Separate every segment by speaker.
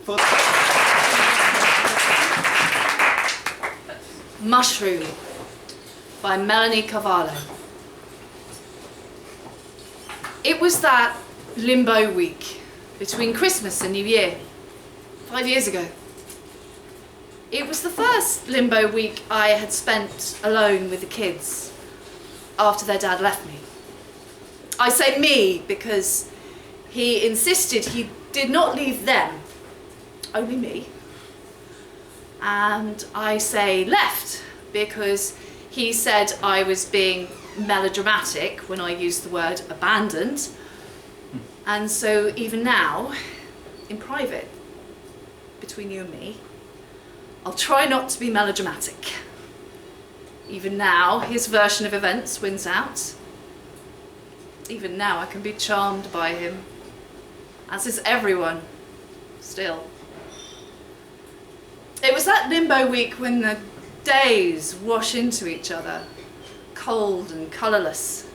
Speaker 1: for...
Speaker 2: Mushroom by Melanie Carvalho. It was that limbo week between Christmas and New Year, 5 years ago. It was the first limbo week I had spent alone with the kids after their dad left me. I say me because he insisted he did not leave them, only me. And I say left because he said I was being melodramatic when I used the word abandoned. And so even now, in private, between you and me, I'll try not to be melodramatic. Even now, his version of events wins out. Even now I can be charmed by him, as is everyone, still. It was that limbo week when the days wash into each other, cold and colourless,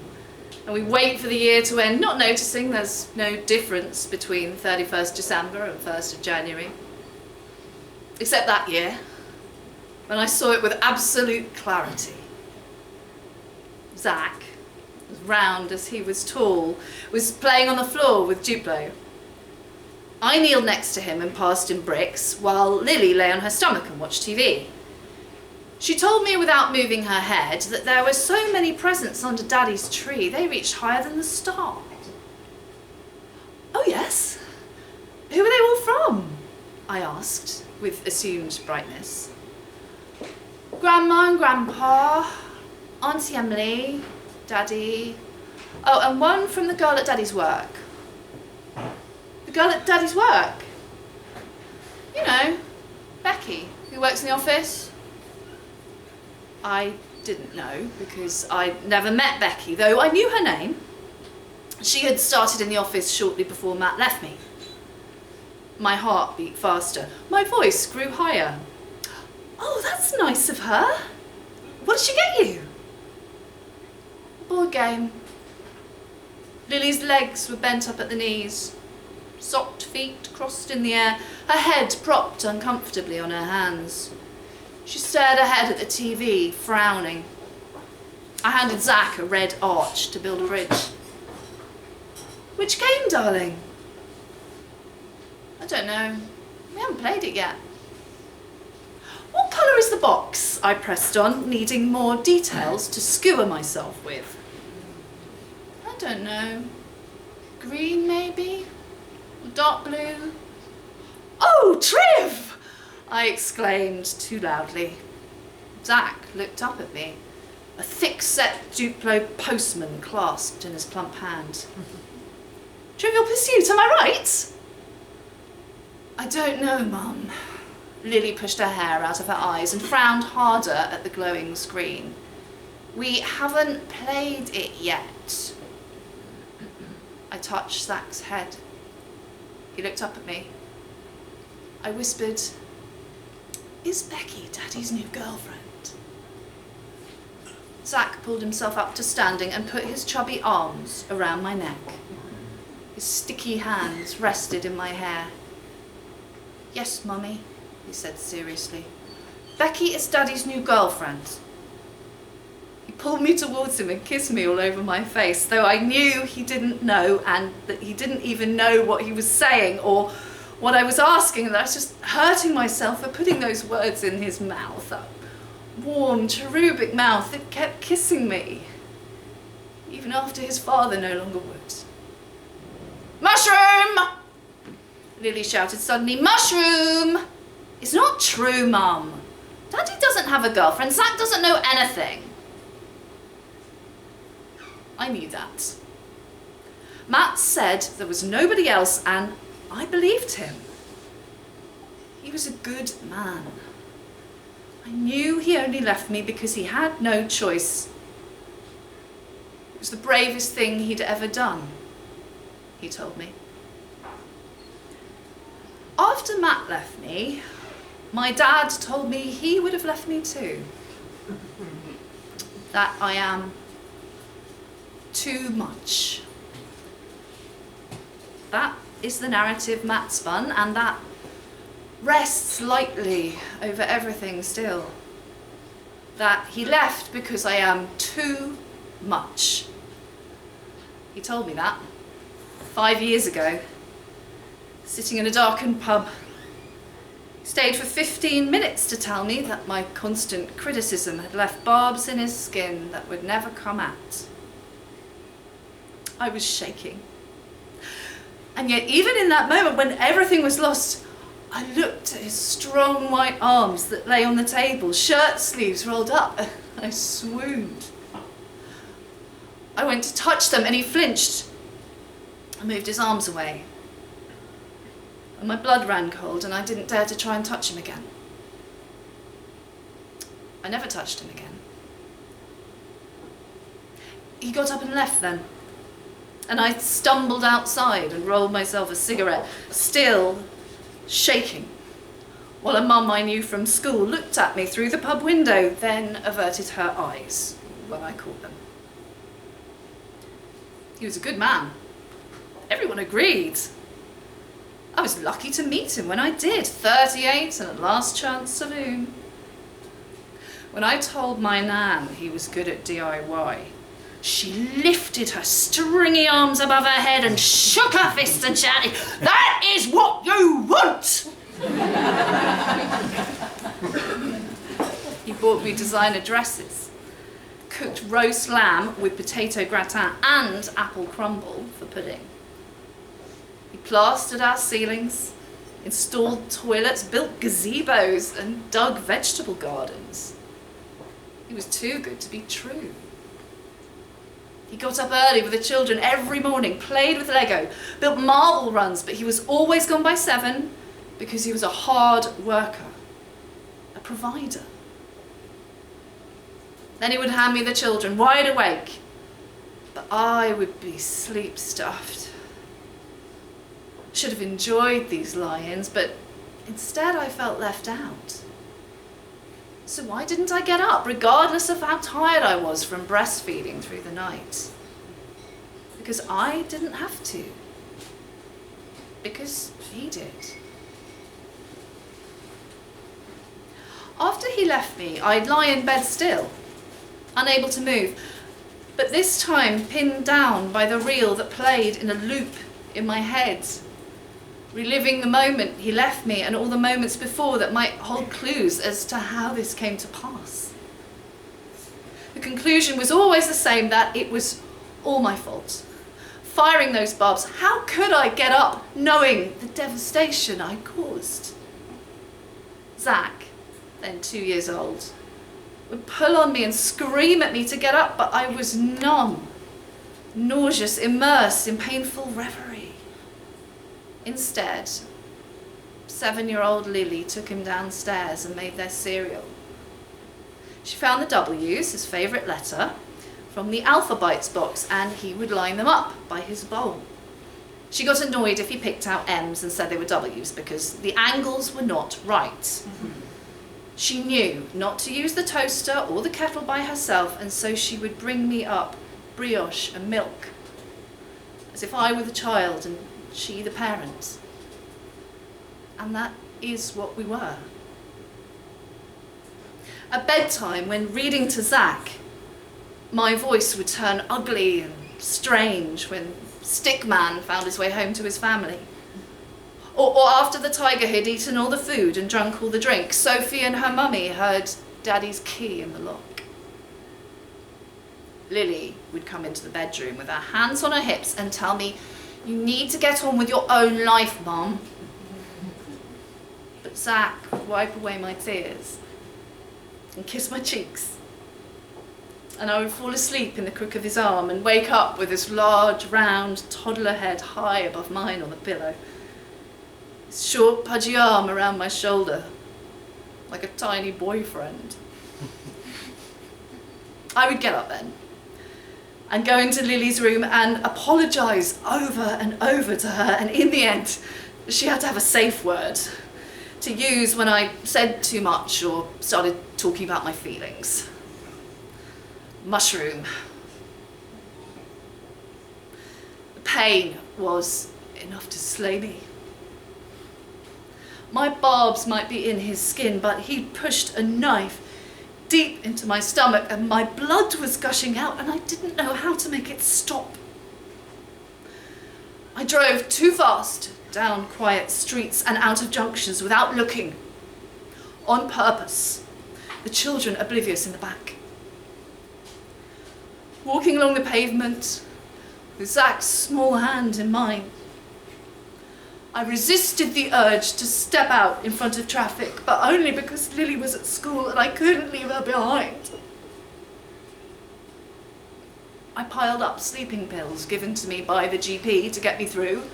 Speaker 2: and we wait for the year to end, not noticing there's no difference between 31st December and 1st of January. Except that year, when I saw it with absolute clarity. Zach, as round as he was tall, was playing on the floor with Duplo. I kneeled next to him and passed him bricks, while Lily lay on her stomach and watched TV. She told me without moving her head that there were so many presents under Daddy's tree, they reached higher than the stars. Oh yes? Who were they all from? I asked, with assumed brightness. Grandma and Grandpa, Auntie Emily, Daddy. Oh, and one from the girl at Daddy's work. The girl at Daddy's work? You know, Becky, who works in the office. I didn't know because I'd never met Becky, though I knew her name. She had started in the office shortly before Matt left me. My heart beat faster. My voice grew higher. Oh, that's nice of her. What did she get you? A board game. Lily's legs were bent up at the knees. Socked feet crossed in the air, her head propped uncomfortably on her hands. She stared ahead at the TV, frowning. I handed Zach a red arch to build a bridge. Which game, darling? I don't know. We haven't played it yet. What colour is the box? I pressed on, needing more details to skewer myself with. I don't know. Green, maybe? Dark blue? Oh, Triv! I exclaimed too loudly. Zach looked up at me, a thick-set Duplo postman clasped in his plump hand. Trivial Pursuit, am I right? I don't know, Mum. Lily pushed her hair out of her eyes and frowned harder at the glowing screen. We haven't played it yet. I touched Zach's head. He looked up at me. I whispered, "Is Becky Daddy's new girlfriend?" Zach pulled himself up to standing and put his chubby arms around my neck. His sticky hands rested in my hair. "Yes, Mummy," he said seriously. "Becky is Daddy's new girlfriend." He pulled me towards him and kissed me all over my face, though I knew he didn't know and that he didn't even know what he was saying or what I was asking, and I was just hurting myself for putting those words in his mouth, that warm, cherubic mouth that kept kissing me, even after his father no longer would. "Mushroom!" Lily shouted suddenly. "Mushroom!" "It's not true, Mum. Daddy doesn't have a girlfriend. Zach doesn't know anything." I knew that. Matt said there was nobody else, and I believed him. He was a good man. I knew he only left me because he had no choice. It was the bravest thing he'd ever done, he told me. After Matt left me, my dad told me he would have left me too. That I am too much. That is the narrative Matt spun, and that rests lightly over everything still. That he left because I am too much. He told me that 5 years ago, sitting in a darkened pub. He stayed for 15 minutes to tell me that my constant criticism had left barbs in his skin that would never come out. I was shaking. And yet, even in that moment when everything was lost, I looked at his strong white arms that lay on the table, shirt sleeves rolled up, and I swooned. I went to touch them and he flinched and moved his arms away. And my blood ran cold and I didn't dare to try and touch him again. I never touched him again. He got up and left then. And I stumbled outside and rolled myself a cigarette, still shaking, while a mum I knew from school looked at me through the pub window, then averted her eyes when I called them. He was a good man. Everyone agreed. I was lucky to meet him when I did, 38 and a last chance saloon. When I told my nan he was good at DIY, she lifted her stringy arms above her head and shook her fist and shouted, "That is what you want!" He bought me designer dresses, cooked roast lamb with potato gratin and apple crumble for pudding. He plastered our ceilings, installed toilets, built gazebos and dug vegetable gardens. He was too good to be true. He got up early with the children every morning, played with Lego, built marble runs, but he was always gone by 7 because he was a hard worker, a provider. Then he would hand me the children, wide awake, but I would be sleep-stuffed. Should have enjoyed these lie-ins, but instead I felt left out. So why didn't I get up, regardless of how tired I was from breastfeeding through the night? Because I didn't have to. Because he did. After he left me, I'd lie in bed still, unable to move, but this time pinned down by the reel that played in a loop in my head, reliving the moment he left me and all the moments before that might hold clues as to how this came to pass. The conclusion was always the same, that it was all my fault. Firing those barbs, how could I get up knowing the devastation I caused? Zach, then 2 years old, would pull on me and scream at me to get up, but I was numb, nauseous, immersed in painful reverie. Instead, 7-year-old Lily took him downstairs and made their cereal. She found the W's, his favourite letter, from the Alphabites box, and he would line them up by his bowl. She got annoyed if he picked out M's and said they were W's because the angles were not right. She knew not to use the toaster or the kettle by herself, and so she would bring me up brioche and milk, as if I were the child and she the parent. And that is what we were. At bedtime, when reading to Zach, my voice would turn ugly and strange when Stickman found his way home to his family. Or after the tiger had eaten all the food and drunk all the drink, Sophie and her mummy heard Daddy's key in the lock. Lily would come into the bedroom with her hands on her hips and tell me, "You need to get on with your own life, Mum." But Zach would wipe away my tears and kiss my cheeks. And I would fall asleep in the crook of his arm and wake up with his large, round toddler head high above mine on the pillow. His short, pudgy arm around my shoulder, like a tiny boyfriend. I would get up then and go into Lily's room and apologise over and over to her, and in the end, she had to have a safe word to use when I said too much or started talking about my feelings. Mushroom. The pain was enough to slay me. My barbs might be in his skin, but he'd pushed a knife deep into my stomach and my blood was gushing out and I didn't know how to make it stop. I drove too fast down quiet streets and out of junctions without looking, on purpose, the children oblivious in the back. Walking along the pavement with Zach's small hand in mine, I resisted the urge to step out in front of traffic, but only because Lily was at school and I couldn't leave her behind. I piled up sleeping pills given to me by the GP to get me through,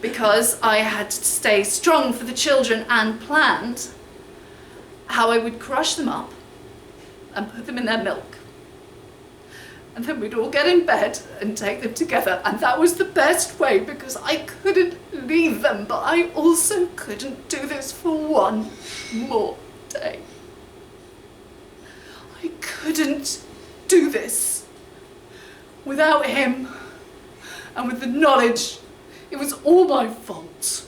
Speaker 2: because I had to stay strong for the children and planned how I would crush them up and put them in their milk. And then we'd all get in bed and take them together, and that was the best way because I couldn't leave them, but I also couldn't do this for one more day. I couldn't do this without him and with the knowledge it was all my fault.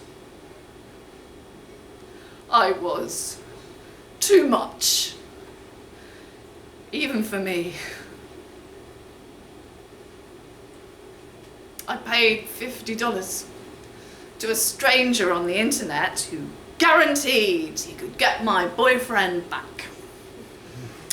Speaker 2: I was too much, even for me. I paid $50 to a stranger on the internet who guaranteed he could get my boyfriend back.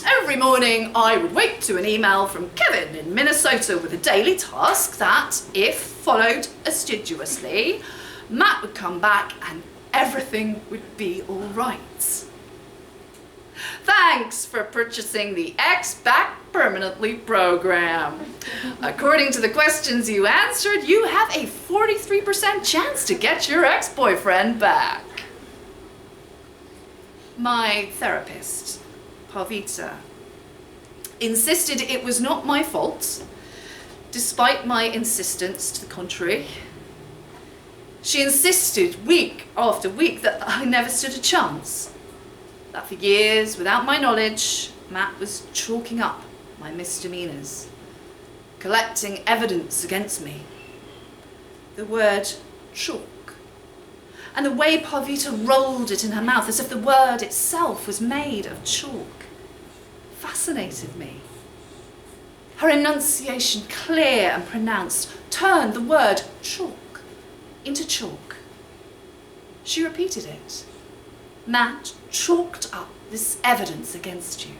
Speaker 2: Every morning I would wait to an email from Kevin in Minnesota with a daily task that, if followed assiduously, Matt would come back and everything would be all right. Thanks for purchasing the X Back Permanently program. According to the questions you answered, you have a 43% chance to get your ex-boyfriend back. My therapist, Pavita, insisted it was not my fault, despite my insistence to the contrary. She insisted week after week that I never stood a chance. That for years, without my knowledge, Matt was chalking up my misdemeanors, collecting evidence against me. The word chalk, and the way Pavita rolled it in her mouth as if the word itself was made of chalk, fascinated me. Her enunciation, clear and pronounced, turned the word chalk into chalk. She repeated it. Matt chalked up this evidence against you.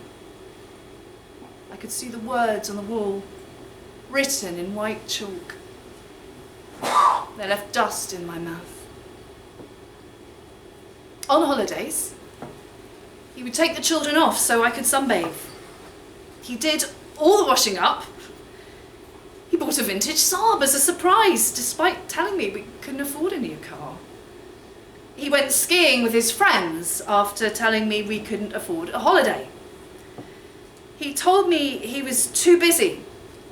Speaker 2: I could see the words on the wall, written in white chalk. They left dust in my mouth. On holidays, he would take the children off so I could sunbathe. He did all the washing up. He bought a vintage Saab as a surprise, despite telling me we couldn't afford a new car. He went skiing with his friends after telling me we couldn't afford a holiday. He told me he was too busy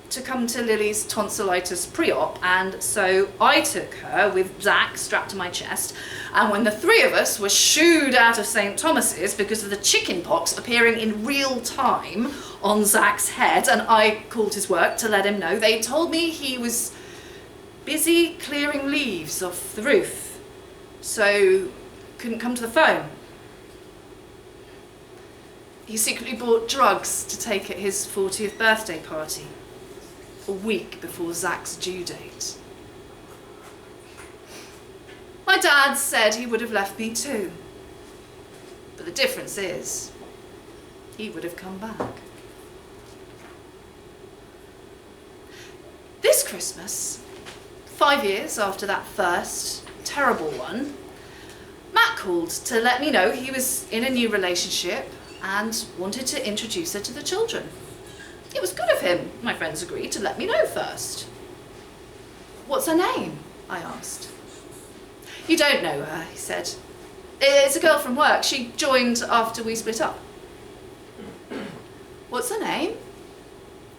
Speaker 2: to come to Lily's tonsillitis pre-op, and so I took her with Zach strapped to my chest, and when the three of us were shooed out of St. Thomas's because of the chicken pox appearing in real time on Zach's head, and I called his work to let him know, they told me he was busy clearing leaves off the roof, so couldn't come to the phone. He secretly bought drugs to take at his 40th birthday party, a week before Zach's due date. My dad said he would have left me too, but the difference is, he would have come back. This Christmas, 5 years after that first terrible one, Matt called to let me know he was in a new relationship and wanted to introduce her to the children. It was good of him, my friends agreed, to let me know first. What's her name? I asked. You don't know her, he said. It's a girl from work. She joined after we split up. What's her name?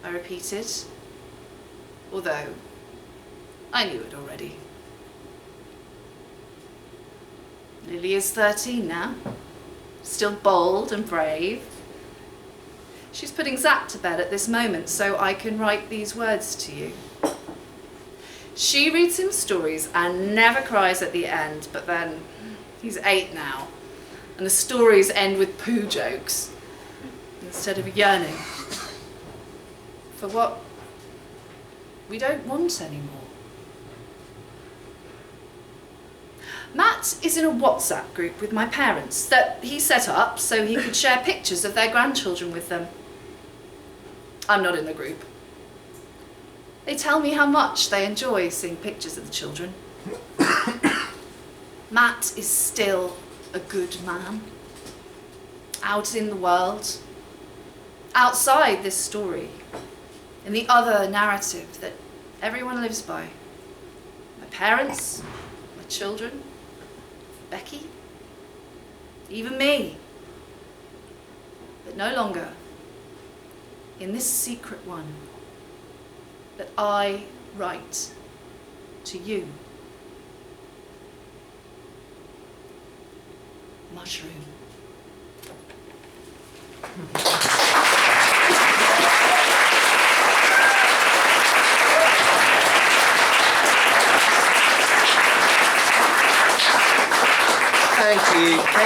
Speaker 2: I repeated, although I knew it already. Lily is 13 now, still bold and brave. She's putting Zach to bed at this moment so I can write these words to you. She reads him stories and never cries at the end, but then He's 8 now, and the stories end with poo jokes instead of yearning for what we don't want anymore. Matt is in a WhatsApp group with my parents that he set up so he could share pictures of their grandchildren with them. I'm not in the group. They tell me how much they enjoy seeing pictures of the children. Matt is still a good man, out in the world, outside this story, in the other narrative that everyone lives by. My parents, my children, Becky, even me. But no longer in this secret one that I write to you. Mushroom.
Speaker 1: Thank you, Katy.